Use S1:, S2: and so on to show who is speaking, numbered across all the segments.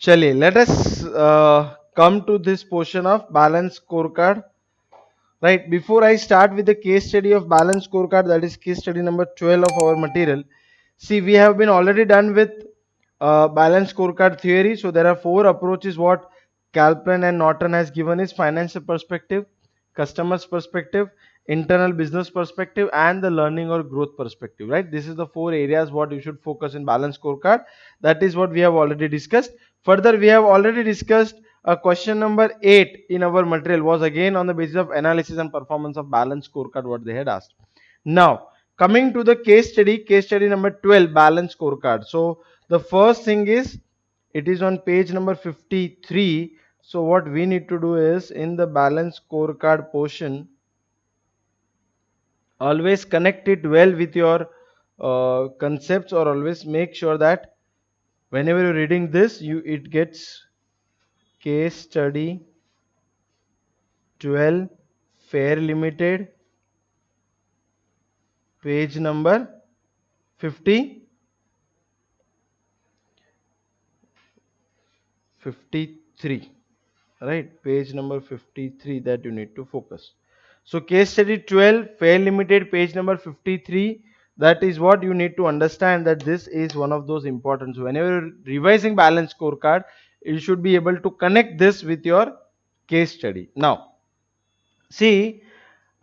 S1: Chaliye, let us come to this portion of balance scorecard. Right, before I start with the case study of balance scorecard, that is case study number 12 of our material. See, we have been already done with balance scorecard theory. So there are four approaches what Kalpan and Norton has given is financial perspective, customer's perspective, internal business perspective, and the learning or growth perspective. Right, this is the four areas what you should focus in balance scorecard. That is what we have already discussed. Further, we have already discussed question number 8 in our material was again on the basis of analysis and performance of balance scorecard what they had asked. Now coming to the case study number 12, balance scorecard. So the first thing is it is on page number 53. So what we need to do is in the balance scorecard portion, always connect it well with your concepts, or always make sure that whenever you're reading this, it gets case study 12 fair limited page number 50 53, right, page number 53 that you need to focus. So case study 12 fair limited page number 53, that is what you need to understand, that this is one of those important. So whenever you're revising balance scorecard, you should be able to connect this with your case study. Now see,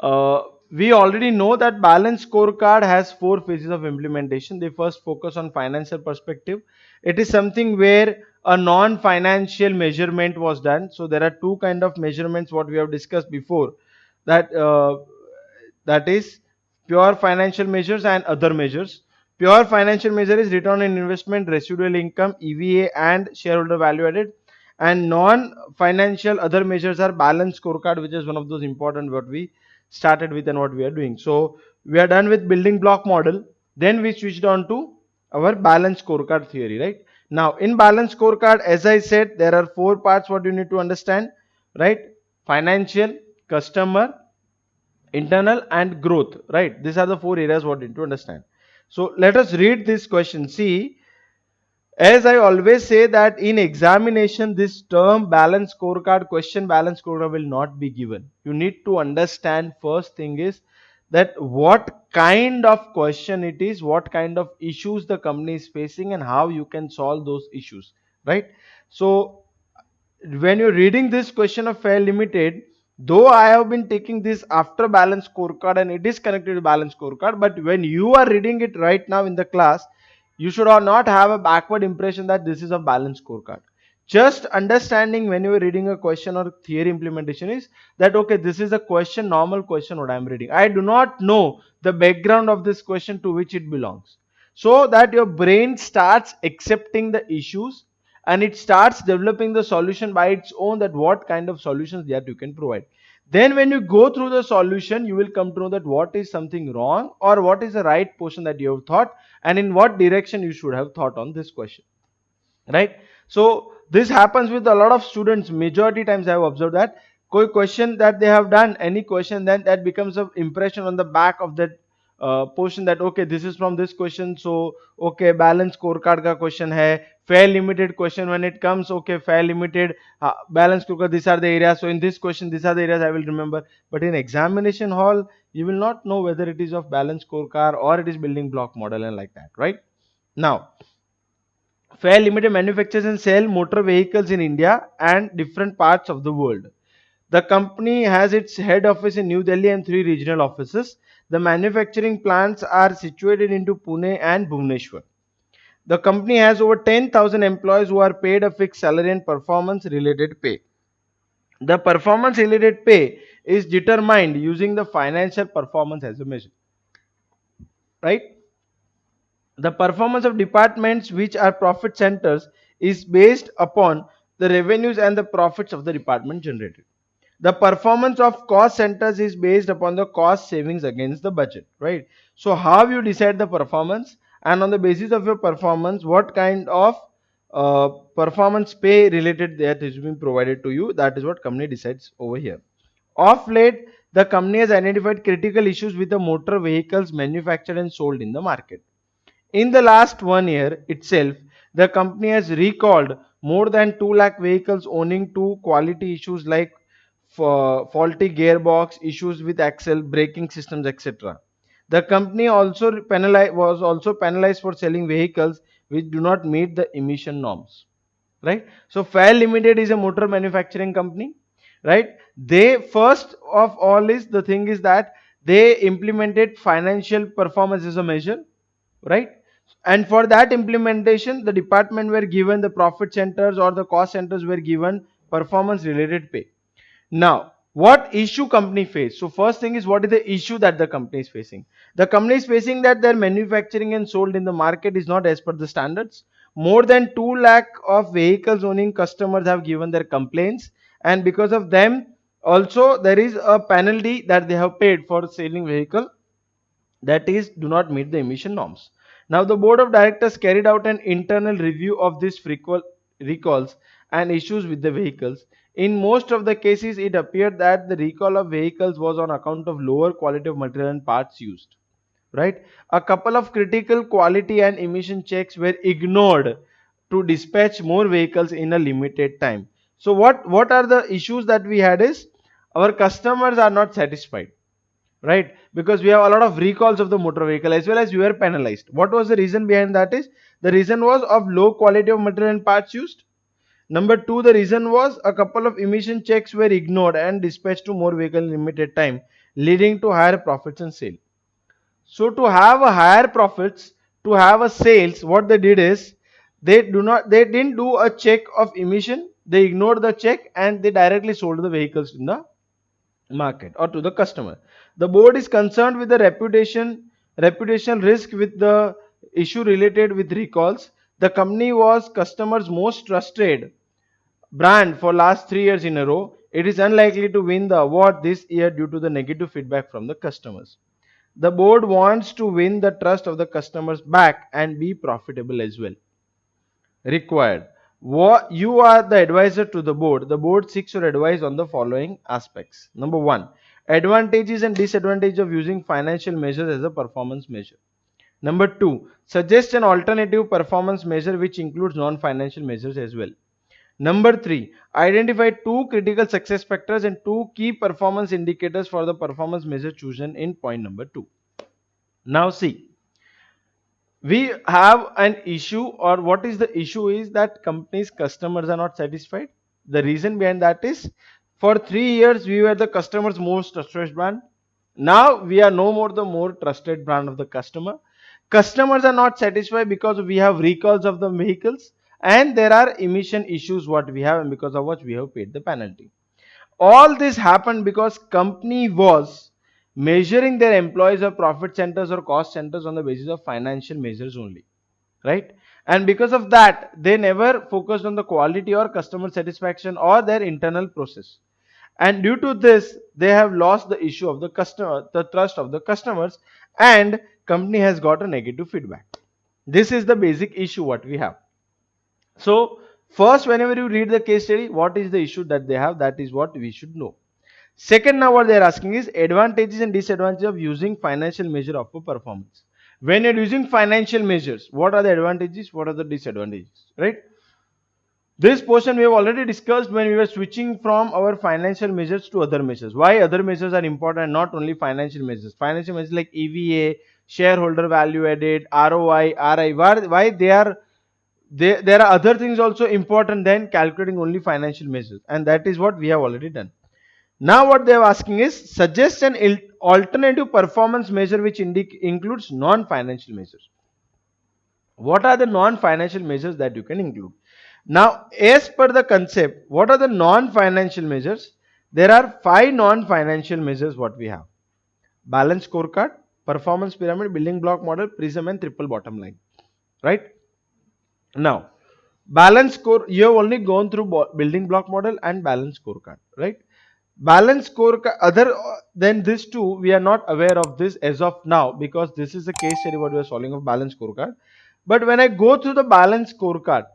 S1: uh, we already know that balance scorecard has four phases of implementation. They first focus on financial perspective. It is something where a non-financial measurement was done. So there are two kind of measurements what we have discussed before. That that is pure financial measures and other measures. Pure financial measure is return on investment, residual income, EVA, and shareholder value added. And non-financial other measures are balance scorecard, which is one of those important what we started with and what we are doing. So we are done with building block model. Then we switched on to our balance scorecard theory. Right now, in balance scorecard, as I said, there are four parts what you need to understand. Right, financial, customer, internal, and growth. Right, these are the four areas what you need to understand. So let us read this question. See, as I always say that in examination, this term balance scorecard, question balance scorecard will not be given. You need to understand first thing is that what kind of question it is, what kind of issues the company is facing, and how you can solve those issues. Right. So when you're reading this question of fair limited, though I have been taking this after balance scorecard and it is connected to balance scorecard, but when you are reading it right now in the class, you should not have a backward impression that this is a balance scorecard. Just understanding when you are reading a question or theory implementation is that okay, this is a question, normal question what I am reading. I do not know the background of this question to which it belongs. So that your brain starts accepting the issues and it starts developing the solution by its own, that what kind of solutions that you can provide. Then when you go through the solution, you will come to know that what is something wrong or what is the right portion that you have thought, and in what direction you should have thought on this question. Right. So this happens with a lot of students. Majority times I have observed that question that they have done, any question, then that becomes an impression on the back of that portion, that okay, this is from this question. So okay, balance scorecard ka question hai, fair limited question when it comes, okay, fair limited, balance scorecard, these are the areas. So in this question, these are the areas I will remember. But in examination hall, you will not know whether it is of balance scorecard or it is building block model and like that. Right. Now Fair Limited manufactures and sell motor vehicles in India and different parts of the world. The company has its head office in New Delhi and three regional offices. The manufacturing plants are situated into Pune and Bhubaneswar. The company has over 10,000 employees who are paid a fixed salary and performance related pay. The performance related pay is determined using the financial performance as a measure. Right? The performance of departments which are profit centers is based upon the revenues and the profits of the department generated. The performance of cost centers is based upon the cost savings against the budget. Right. So how you decide the performance, and on the basis of your performance, what kind of performance pay related that is being provided to you, that is what company decides over here. Of late, the company has identified critical issues with the motor vehicles manufactured and sold in the market. In the last 1 year itself, the company has recalled more than 2 lakh vehicles owning to quality issues like faulty gearbox, issues with axle, braking systems, etc. The company also was also penalized for selling vehicles which do not meet the emission norms, right? So Fair Limited is a motor manufacturing company, right? They first of all is the thing is that they implemented financial performance as a measure, right? And for that implementation, the department were given the profit centers or the cost centers were given performance related pay. Now, what issue company face? So first thing is, what is the issue that the company is facing? The company is facing that their manufacturing and sold in the market is not as per the standards. More than 2 lakh of vehicles owning customers have given their complaints, and because of them also there is a penalty that they have paid for selling vehicle that is do not meet the emission norms. Now the board of directors carried out an internal review of these recalls and issues with the vehicles. In most of the cases, it appeared that the recall of vehicles was on account of lower quality of material and parts used. Right? A couple of critical quality and emission checks were ignored to dispatch more vehicles in a limited time. So what are the issues that we had is our customers are not satisfied, right? Because we have a lot of recalls of the motor vehicle as well as we were penalized. What was the reason behind that is the reason was of low quality of material and parts used. Number two, the reason was a couple of emission checks were ignored and dispatched to more vehicle in limited time, leading to higher profits and sale. So to have a higher profits, to have a sales, what they did is they didn't do a check of emission, they ignored the check and they directly sold the vehicles in the market or to the customer. The board is concerned with the reputational risk with the issue related with recalls. The company was customers most trusted brand for last 3 years in a row. It is unlikely to win the award this year due to the negative feedback from the customers. The board wants to win the trust of the customers back and be profitable as well. Required. What you are the advisor to the board. The board seeks your advice on the following aspects. Number one, advantages and disadvantages of using financial measures as a performance measure. Number two, suggest an alternative performance measure which includes non-financial measures as well. Number three, identify two critical success factors and two key performance indicators for the performance measure chosen in point number two. Now see, we have an issue, or what is the issue is that companies customers are not satisfied. The reason behind that is for 3 years we were the customers most trusted brand. Now we are no more the more trusted brand of the customer. Customers are not satisfied because we have recalls of the vehicles and there are emission issues what we have, and because of which we have paid the penalty. All this happened because company was measuring their employees or profit centers or cost centers on the basis of financial measures only, right? And because of that they never focused on the quality or customer satisfaction or their internal process, and due to this they have lost the issue of the customer, the trust of the customers, and company has got a negative feedback. This is the basic issue what we have. So first, whenever you read the case study, what is the issue that they have, that is what we should know. Second, now what they are asking is advantages and disadvantages of using financial measure of a performance. When you're using financial measures, what are the advantages, what are the disadvantages, right? This portion we have already discussed when we were switching from our financial measures to other measures. Why other measures are important, not only financial measures. Financial measures like EVA, shareholder value added, ROI, RI, why they are there are other things also important than calculating only financial measures, and that is what we have already done. Now what they are asking is suggest an alternative performance measure which includes non-financial measures. What are the non-financial measures that you can include? Now, as per the concept, what are the non-financial measures? There are 5 non-financial measures what we have. Balance scorecard, performance pyramid, building block model, prism and triple bottom line. Right? Now, balance score, you have only gone through building block model and balance scorecard, right? Balance scorecard, other than this two, we are not aware of this as of now because this is a case study what we are solving of balance scorecard. But when I go through the balance scorecard,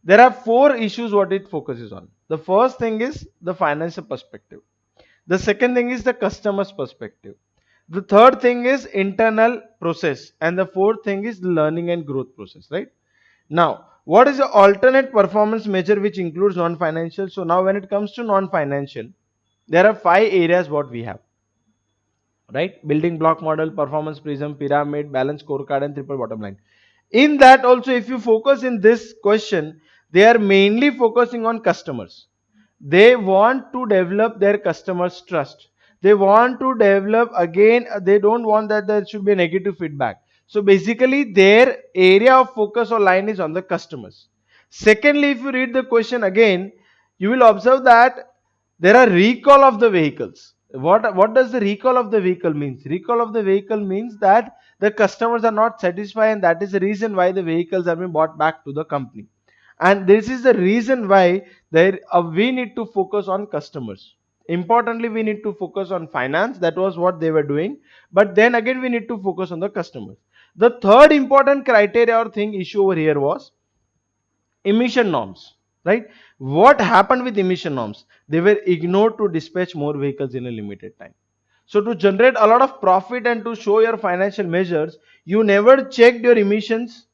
S1: there are 4 issues what it focuses on. The first thing is the financial perspective. The second thing is the customer's perspective. The third thing is internal process, and the fourth thing is the learning and growth process, right? Now, What is the alternate performance measure which includes non-financial? So now when it comes to non-financial, there are 5 areas what we have, right? Building block model, performance prism, pyramid, balance scorecard, and triple bottom line. In that also, if you focus in this question, they are mainly focusing on customers. They want to develop their customers trust. They want to develop, again, they don't want that there should be a negative feedback. So basically their area of focus or line is on the customers. Secondly, if you read the question again, you will observe that there are recall of the vehicles. What does the recall of the vehicle means? Recall of the vehicle means that the customers are not satisfied, and that is the reason why the vehicles are being bought back to the company. And this is the reason why we need to focus on customers. Importantly, we need to focus on finance. That was what they were doing. But then again, we need to focus on the customers. The third important criteria or thing issue over here was emission norms, right? What happened with emission norms? They were ignored to dispatch more vehicles in a limited time. So to generate a lot of profit and to show your financial measures, you never checked your emissions.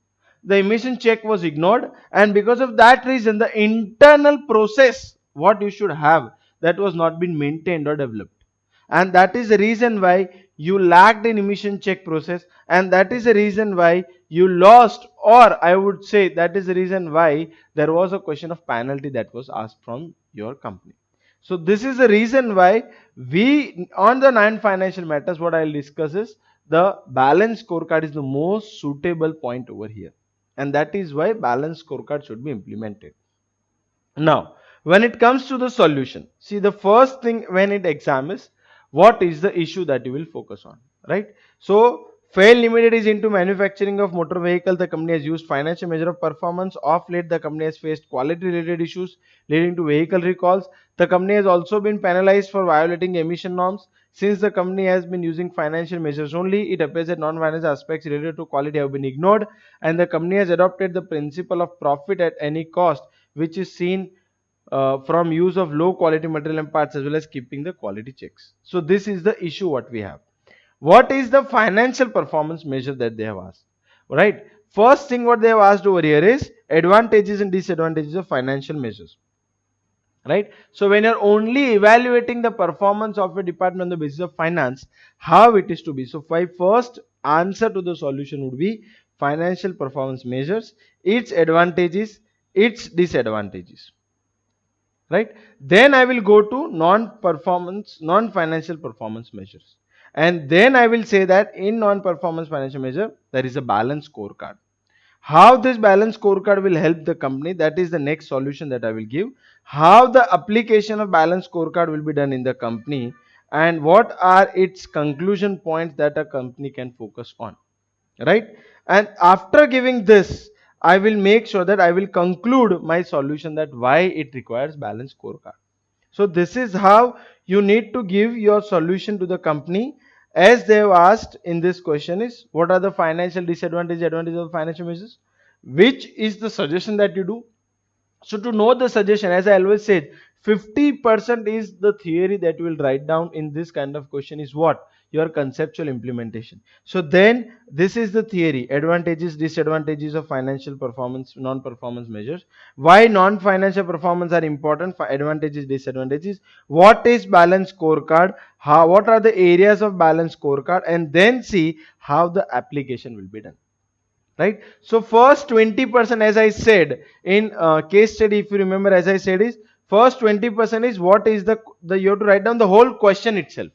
S1: The emission check was ignored, and because of that reason, the internal process what you should have, that was not been maintained or developed, and that is the reason why you lacked in emission check process, and that is the reason why you lost, or I would say that is the reason why there was a question of penalty that was asked from your company. So this is the reason why we, on the 9 financial matters, what I'll discuss is the balance scorecard is the most suitable point over here, and that is why balance scorecard should be implemented. Now, when it comes to the solution, see, the first thing when it examines, what is the issue that you will focus on, right? So, Fail Limited is into manufacturing of motor vehicle. The company has used financial measure of performance. Of late, the company has faced quality related issues leading to vehicle recalls. The company has also been penalized for violating emission norms. Since the company has been using financial measures only, it appears that non-financial aspects related to quality have been ignored, and the company has adopted the principle of profit at any cost, which is seen from use of low quality material and parts, as well as keeping the quality checks. So this is the issue what we have. What is the financial performance measure that they have asked? Right. First thing what they have asked over here is advantages and disadvantages of financial measures. Right. So when you're only evaluating the performance of a department on the basis of finance, how it is to be. So my first answer to the solution would be financial performance measures, its advantages, its disadvantages, right? Then I will go to non-financial performance measures, and then I will say that in non-performance financial measure there is a balance scorecard. How this balance scorecard will help the company, that is the next solution that I will give. How the application of balance scorecard will be done in the company, and what are its conclusion points that a company can focus on, right? And after giving this, I will make sure that I will conclude my solution, that why it requires balance scorecard. So this is how you need to give your solution to the company. As they have asked in this question is, what are the financial disadvantages, advantages of financial measures, which is the suggestion that you do. So to know the suggestion, as I always said, 50% is the theory that you will write down in this kind of question is what? Your conceptual implementation. So then this is the theory, advantages, disadvantages of financial performance, non-performance measures. Why non-financial performance are important, for advantages, disadvantages. What is balance scorecard? How, what are the areas of balance scorecard? And then see how the application will be done. Right. So first 20%, as I said in case study, if you remember, as I said, is first 20% is what is the you have to write down the whole question itself,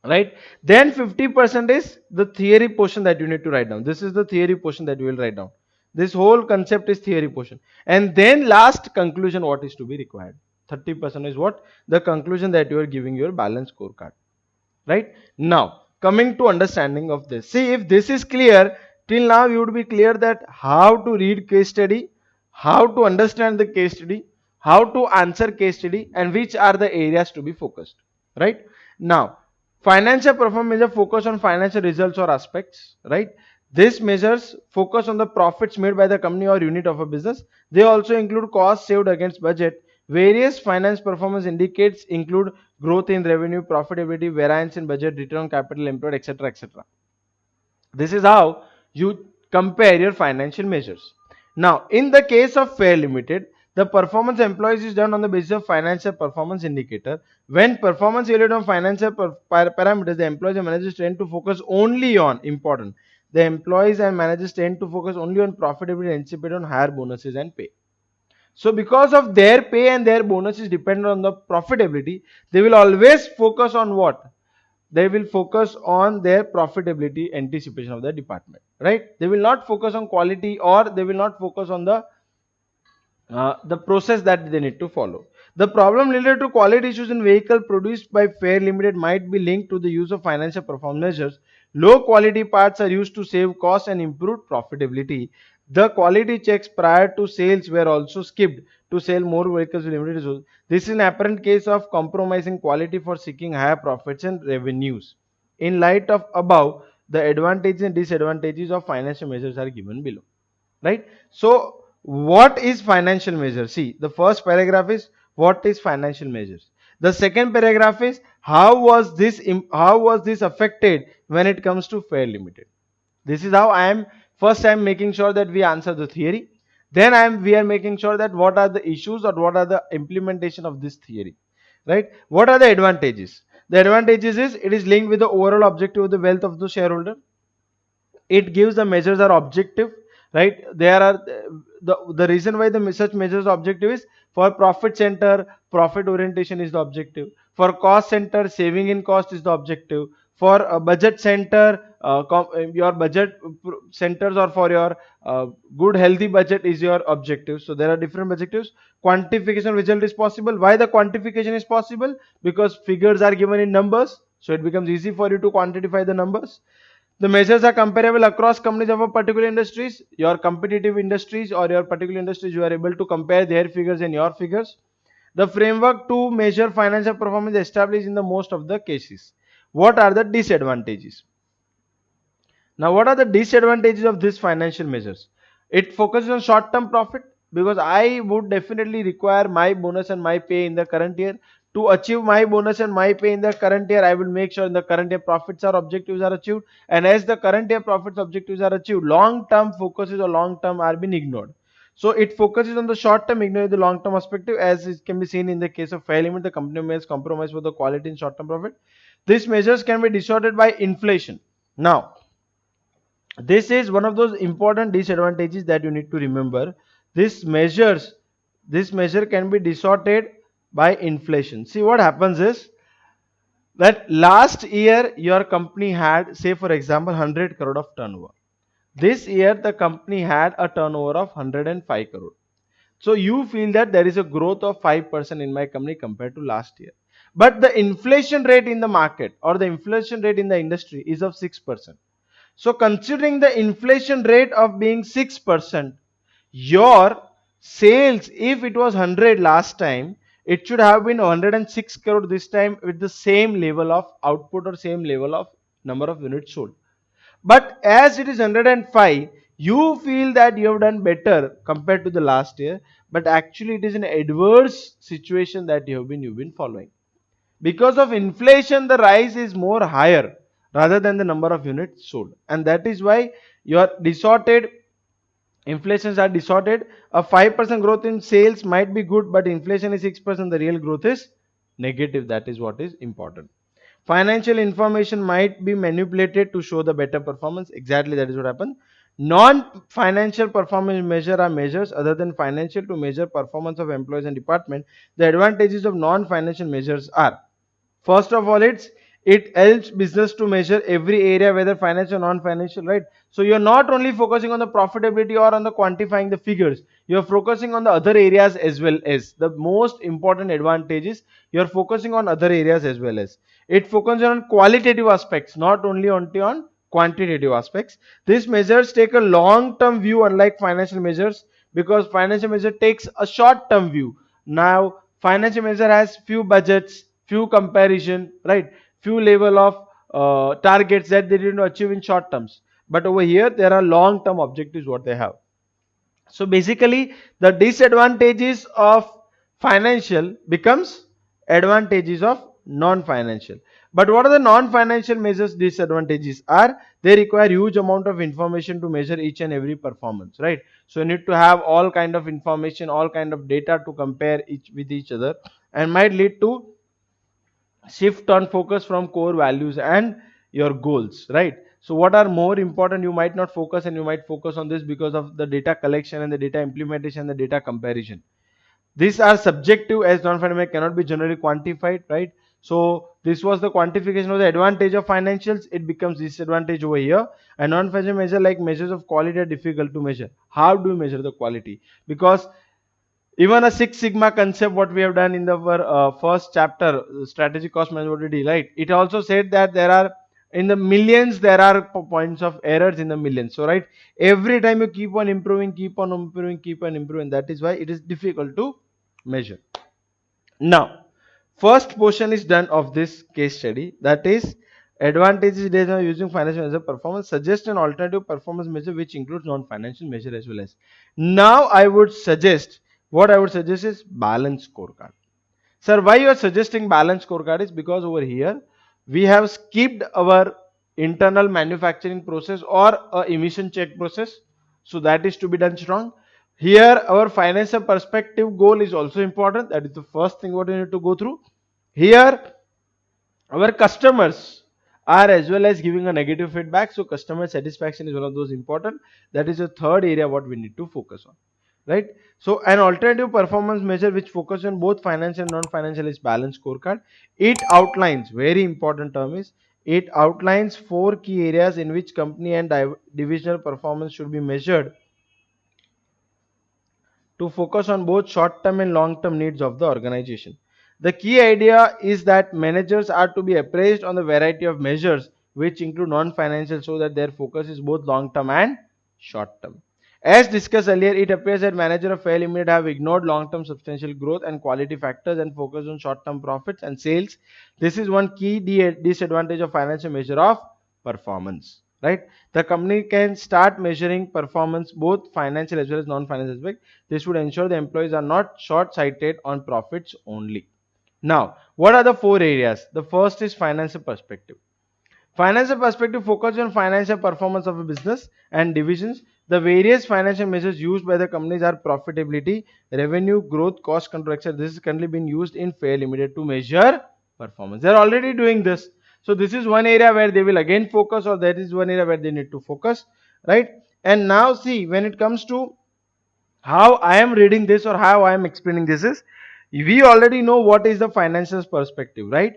S1: right? Then 50% is the theory portion that you need to write down. This is the theory portion that you will write down. This whole concept is theory portion, and then last conclusion what is to be required. 30% is what? The conclusion that you are giving your balance scorecard. Right. Now coming to understanding of this, see, if this is clear till now, you would be clear that how to read case study, how to understand the case study, how to answer case study, and which are the areas to be focused. Right. Now financial performance measure focus on financial results or aspects, right? These measures focus on the profits made by the company or unit of a business. They also include costs saved against budget. Various finance performance indicates include growth in revenue, profitability, variance in budget, return on capital employed, etc., etc. This is how you compare your financial measures. Now, in the case of Fair Limited, the performance employees is done on the basis of financial performance indicator. When performance evaluated on financial parameters, the employees and managers tend to focus only on important. The employees and managers tend to focus only on profitability and anticipate on higher bonuses and pay. So because of their pay and their bonuses depend on the profitability, they will always focus on what? They will focus on their profitability anticipation of the department, right? They will not focus on quality, or they will not focus on the process that they need to follow. The problem related to quality issues in vehicle produced by Fair Limited might be linked to the use of financial performance measures. Low quality parts are used to save costs and improve profitability. The quality checks prior to sales were also skipped to sell more vehicles with limited resources. This is an apparent case of compromising quality for seeking higher profits and revenues. In light of above, the advantages and disadvantages of financial measures are given below, right? So what is financial measure? See, the first paragraph is what is financial measures. The second paragraph is how was this affected when it comes to Fair Limited. This is how I am making sure that we answer the theory. Then we are making sure that what are the issues or what are the implementation of this theory, right? What are the advantages? The advantages is it is linked with the overall objective of the wealth of the shareholder. It gives the measures are objective, right? There are the reason why the such measures are objective is for profit center, profit orientation is the objective. For cost center, saving in cost is the objective. For a budget center, your budget centers, or for your good healthy budget is your objective. So there are different objectives. Quantification result is possible. Why the quantification is possible? Because figures are given in numbers, so it becomes easy for you to quantify the numbers. The measures are comparable across companies of a particular industries. Your competitive industries or your particular industries, you are able to compare their figures and your figures. The framework to measure financial performance is established in the most of the cases. What are the disadvantages? Now, what are the disadvantages of these financial measures? It focuses on short-term profit, because I would definitely require my bonus and my pay in the current year. To achieve my bonus and my pay in the current year, I will make sure in the current year profits or objectives are achieved. And as the current year profits objectives are achieved, long-term focuses or long-term are being ignored. So it focuses on the short term, ignoring the long term perspective, as it can be seen in the case of Fair Limit, the company may compromise for the quality in short term profit. These measures can be distorted by inflation. Now, this is one of those important disadvantages that you need to remember. This measures, this measure can be distorted by inflation. See, what happens is that last year your company had, say for example, 100 crore of turnover. This year the company had a turnover of 105 crore. So you feel that there is a growth of 5% in my company compared to last year. But the inflation rate in the market or the inflation rate in the industry is of 6%. So considering the inflation rate of being 6%, your sales, if it was 100 last time, it should have been 106 crore this time, with the same level of output or same level of number of units sold. But as it is 105, you feel that you have done better compared to the last year, but actually it is an adverse situation that you've been following. Because of inflation, the rise is more higher rather than the number of units sold, and that is why your distorted inflations are distorted. A 5% growth in sales might be good, but inflation is 6%, the real growth is negative. That is what is important. Financial information might be manipulated to show the better performance. Exactly, that is what happened. Non-financial performance measure are measures other than financial to measure performance of employees and department. The advantages of non-financial measures are: first of all, it helps business to measure every area, whether financial or non-financial, right? So you're not only focusing on the profitability or on the quantifying the figures, you're focusing on the other areas as well. As the most important advantage is you're focusing on other areas as well. As it focuses on qualitative aspects, not only on quantitative aspects. These measures take a long term view, unlike financial measures, because financial measure takes a short term view. Now financial measure has few budgets, few comparison, right? Few level of targets that they didn't achieve in short terms. But over here, there are long term objectives what they have. So basically, the disadvantages of financial becomes advantages of non-financial. But what are the non-financial measures disadvantages are? They require huge amount of information to measure each and every performance, right? So you need to have all kind of information, all kind of data to compare each with each other, and might lead to shift on focus from core values and your goals, right? So what are more important, you might not focus, and you might focus on this because of the data collection and the data implementation, the data comparison. These are subjective, as non-financial cannot be generally quantified, right? So this was the quantification of the advantage of financials. It becomes disadvantage over here. And non-financial measure like measures of quality are difficult to measure. How do you measure the quality? Because even a Six Sigma concept, what we have done in the first chapter, strategic cost management, right? It also said that there are in the millions, there are points of errors in the millions. So, right, every time you keep on improving, keep on improving, keep on improving. That is why it is difficult to measure. Now, first portion is done of this case study. That is advantages of using financial measure performance. Suggest an alternative performance measure which includes non-financial measure as well as. Now, what I would suggest is balance scorecard. Sir, why you are suggesting balance scorecard is because over here we have skipped our internal manufacturing process or a emission check process. So that is to be done strong. Here our financial perspective goal is also important. That is the first thing what we need to go through. Here our customers are as well as giving a negative feedback. So customer satisfaction is one of those important. That is the third area what we need to focus on, right? So an alternative performance measure which focuses on both financial and non-financial is balance scorecard. It outlines, very important term is, it outlines four key areas in which company and divisional performance should be measured to focus on both short-term and long-term needs of the organization. The key idea is that managers are to be appraised on the variety of measures which include non-financial, so that their focus is both long-term and short-term. As discussed earlier, it appears that managers of fair limited have ignored long-term substantial growth and quality factors and focused on short-term profits and sales. This is one key disadvantage of financial measure of performance, right? The company can start measuring performance, both financial as well as non-financial aspect. This would ensure the employees are not short-sighted on profits only. Now, what are the four areas? The first is financial perspective. Financial perspective focuses on financial performance of a business and divisions. The various financial measures used by the companies are profitability, revenue, growth, cost control, etc. This is currently being used in Fair Limited to measure performance. They are already doing this. So this is one area where they will again focus, or that is one area where they need to focus, right? And now see, when it comes to how I am reading this or how I am explaining this is, we already know what is the financial perspective, right?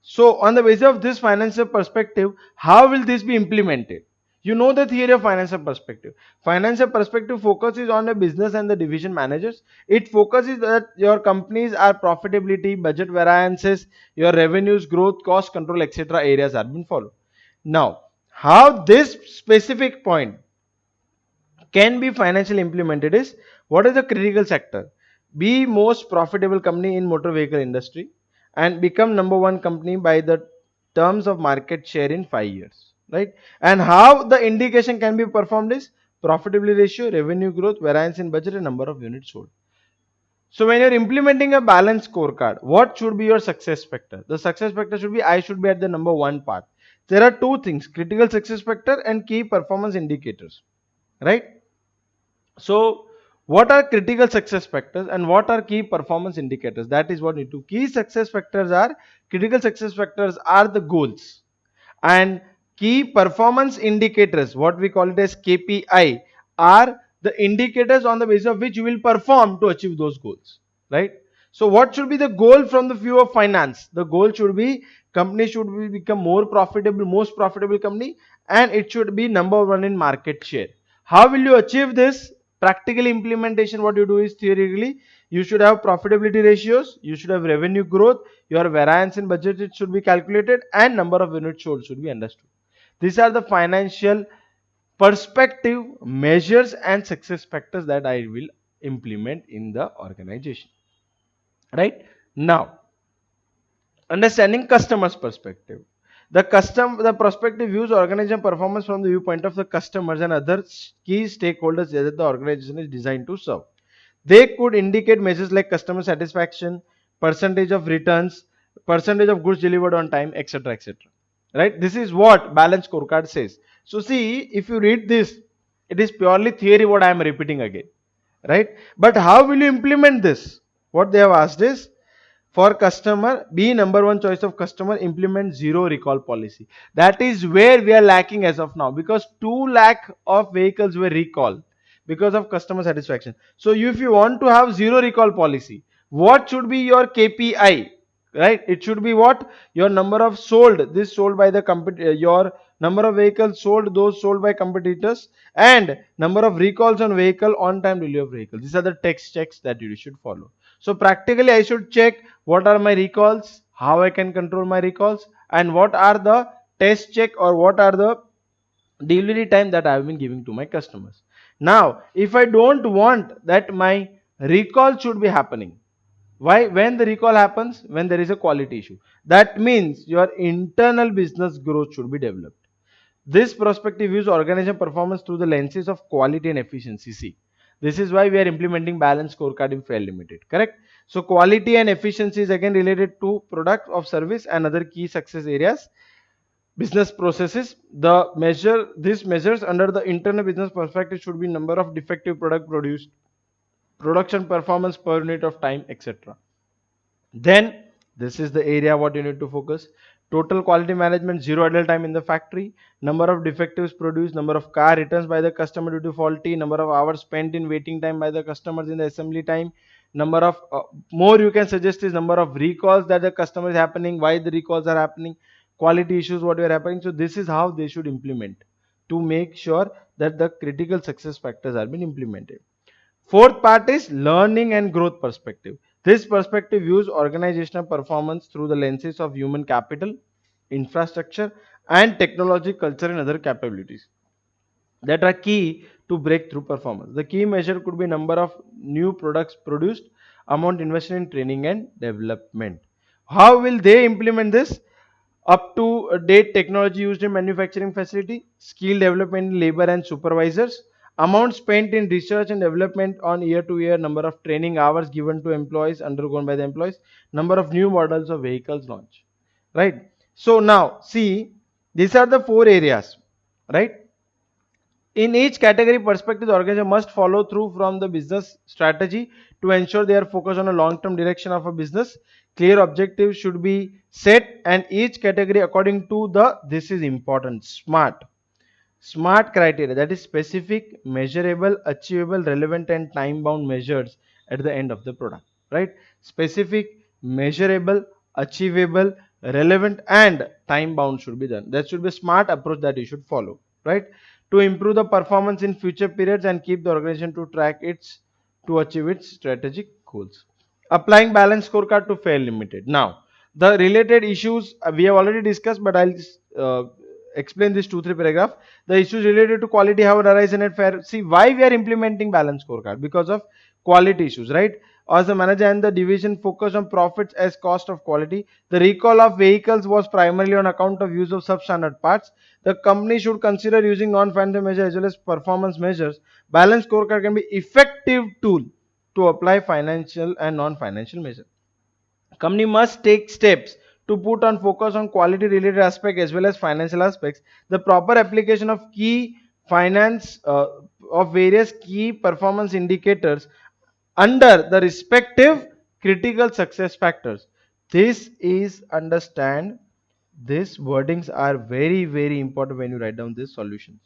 S1: So on the basis of this financial perspective, how will this be implemented? You know the theory of financial perspective. Financial perspective focuses on the business and the division managers. It focuses that your companies are profitability, budget variances, your revenues, growth, cost control, etc. areas are being followed. Now, how this specific point can be financially implemented is, what is the critical sector? Be most profitable company in motor vehicle industry and become number one company by the terms of market share in 5 years, right? And how the indication can be performed is profitability ratio, revenue growth, variance in budget, and number of units sold. So when you're implementing a balance scorecard, what should be your success factor? The success factor should be, I should be at the number one part. There are two things: critical success factor and key performance indicators, right? So, what are critical success factors and what are key performance indicators? That is what we need to. Key success factors are, critical success factors are the goals, and key performance indicators, what we call it as KPI, are the indicators on the basis of which you will perform to achieve those goals, right? So what should be the goal from the view of finance? The goal should be, company should become more profitable, most profitable company, and it should be number one in market share. How will you achieve this? Practical implementation, what you do is, theoretically you should have profitability ratios, you should have revenue growth, your variance in budget it should be calculated, and number of units sold should be understood. These are the financial perspective measures and success factors that I will implement in the organization, right? Now, understanding customers perspective. The prospective views organization performance from the viewpoint of the customers and other key stakeholders that the organization is designed to serve. They could indicate measures like customer satisfaction, percentage of returns, percentage of goods delivered on time, etc., etc. Right? This is what balance scorecard says. So see, if you read this, it is purely theory what I am repeating again, right? But how will you implement this? What they have asked is, for customer, be number one choice of customer, implement zero recall policy. That is where we are lacking as of now, because 2 lakh of vehicles were recalled because of customer satisfaction. So if you want to have zero recall policy, what should be your KPI? Right? It should be what? Your number of sold, this sold by the your number of vehicles sold, those sold by competitors, and number of recalls on vehicle, on time delivery of vehicle. These are the text checks that you should follow. So practically I should check what are my recalls, how I can control my recalls, and what are the test check or what are the delivery time that I have been giving to my customers. Now, if I don't want that my recall should be happening, why? When the recall happens, when there is a quality issue. That means your internal business growth should be developed. This perspective views organization performance through the lenses of quality and efficiency. See, this is why we are implementing balance scorecard in Fair Limited. Correct? So quality and efficiency is again related to product of service and other key success areas. Business processes. This measures under the internal business perspective should be number of defective product produced, production performance per unit of time, etc. Then this is the area what you need to focus. Total quality management, zero idle time in the factory, number of defectives produced, number of car returns by the customer due to faulty, number of hours spent in waiting time by the customers in the assembly time, number of more you can suggest is number of recalls that the customer is happening, why the recalls are happening, quality issues what were happening. So this is how they should implement to make sure that the critical success factors are being implemented. Fourth part is learning and growth perspective. This perspective views organizational performance through the lenses of human capital, infrastructure, and technology, culture, and other capabilities that are key to breakthrough performance. The key measure could be number of new products produced, amount invested in training and development. How will they implement this? Up to date technology used in manufacturing facility, skill development in labor and supervisors, amount spent in research and development on year to year, number of training hours given to employees undergone by the employees, number of new models of vehicles launched. Right? So now see, these are the four areas, right? In each category perspective, the organization must follow through from the business strategy to ensure they are focused on a long-term direction of a business. Clear objectives should be set, and each category according to the, this is important, smart criteria, that is specific, measurable, achievable, relevant, and time bound measures at the end of the product. Right? Specific, measurable, achievable, relevant, and time bound should be done. That should be a smart approach that you should follow. Right? To improve the performance in future periods and keep the organization to track its to achieve its strategic goals. Applying balance scorecard to Fair Limited. Now, the related issues we have already discussed, but I'll explain this 2-3 paragraph. The issues related to quality have arisen at Fair. See why we are implementing balance scorecard, because of quality issues, right? As the manager and the division focus on profits as cost of quality. The recall of vehicles was primarily on account of use of substandard parts. The company should consider using non-financial measures as well as performance measures. Balance scorecard can be effective tool to apply financial and non-financial measures. Company must take steps to put on focus on quality related aspects as well as financial aspects. The proper application of key finance of various key performance indicators under the respective critical success factors. This is understand, these wordings are very important when you write down these solutions.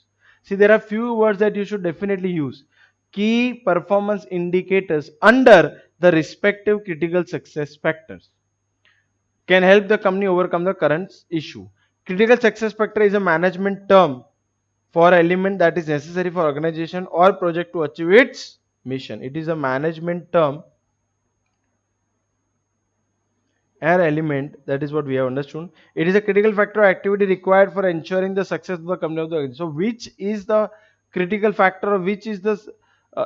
S1: See, there are few words that you should definitely use. Key performance indicators under the respective critical success factors can help the company overcome the current issue. Critical success factor is a management term for element that is necessary for organization or project to achieve its mission. It is a management term or element, that is what we have understood. It is a critical factor or activity required for ensuring the success of the company of the organization. So which is the critical factor, or which is the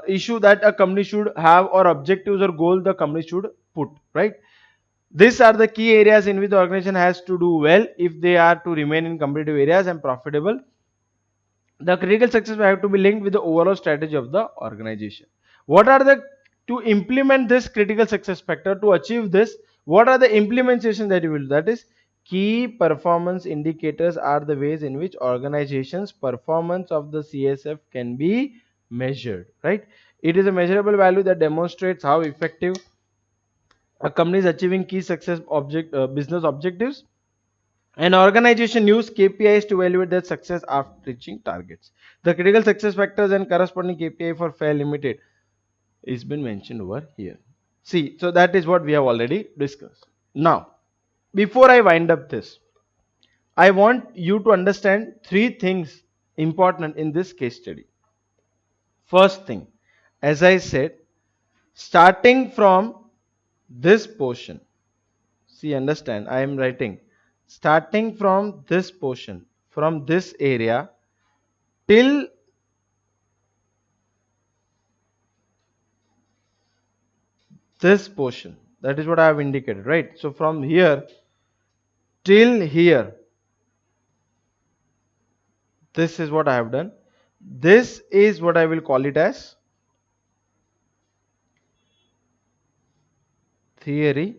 S1: issue that a company should have, or objectives or goal the company should put, right? These are the key areas in which the organization has to do well if they are to remain in competitive areas and profitable. The critical success will have to be linked with the overall strategy of the organization. What are the, to implement this critical success factor, to achieve this, What are the implementation that you will do? That is, key performance indicators are the ways in which organizations performance of the CSF can be measured, right? It is a measurable value that demonstrates how effective a company is achieving key business objectives. An organization use KPIs to evaluate their success after reaching targets. The critical success factors and corresponding KPI for FAIR Limited is been mentioned over here. See, so that is what we have already discussed. Now, before I wind up this, I want you to understand three things important in this case study. First thing, as I said, starting from this portion, see, understand, I am writing, starting from this portion, from this area till this portion, that is what I have indicated, right? So from here till here, this is what I have done. This is what I will call it as theory.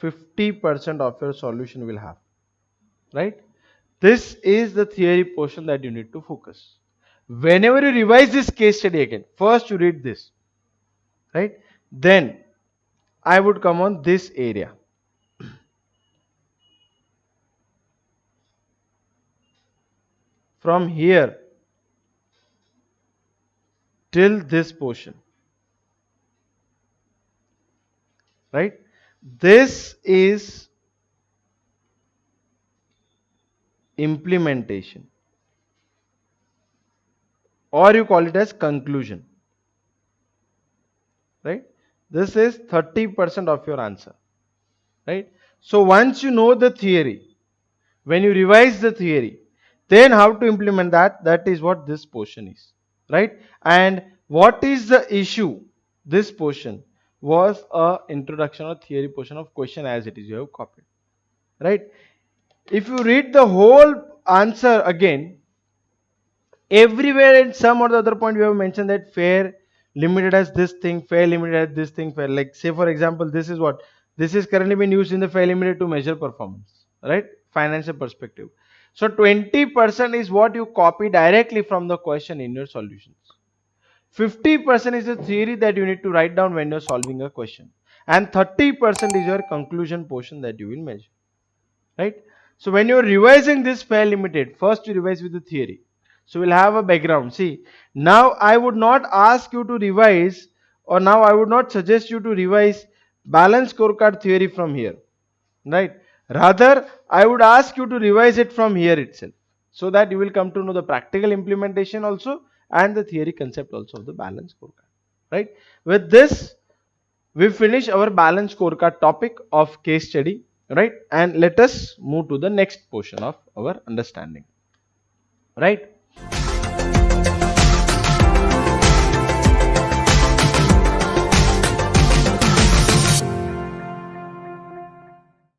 S1: 50% of your solution will have, right? This is the theory portion that you need to focus. Whenever you revise this case study again, first you read this, right? Then I would come on this area. From here till this portion, right? This is implementation, or you call it as conclusion, right? This is 30% of your answer, right? So once you know the theory, when you revise the theory, then how to implement that, that is what this portion is, right? And what is the issue? This portion was a introduction or theory portion of question as it is, you have copied, right? If you read the whole answer again, everywhere in some or the other point we have mentioned that fair limited as this thing, fair limited as this thing, fair, like say for example, this is what, this is currently being used in the fair limited to measure performance, right? Financial perspective. So 20% is what you copy directly from the question in your solutions. 50% is the theory that you need to write down when you're solving a question, and 30% is your conclusion portion that you will measure, right? So when you're revising this fair limited, first you revise with the theory. So we'll have a background. See, now I would not ask you to revise, or now I would not suggest you to revise balance scorecard theory from here, right? Rather, I would ask you to revise it from here itself, so that you will come to know the practical implementation also and the theory concept also of the balance scorecard, right? With this, we finish our balance scorecard topic of case study, right? And let us move to the next portion of our understanding, right?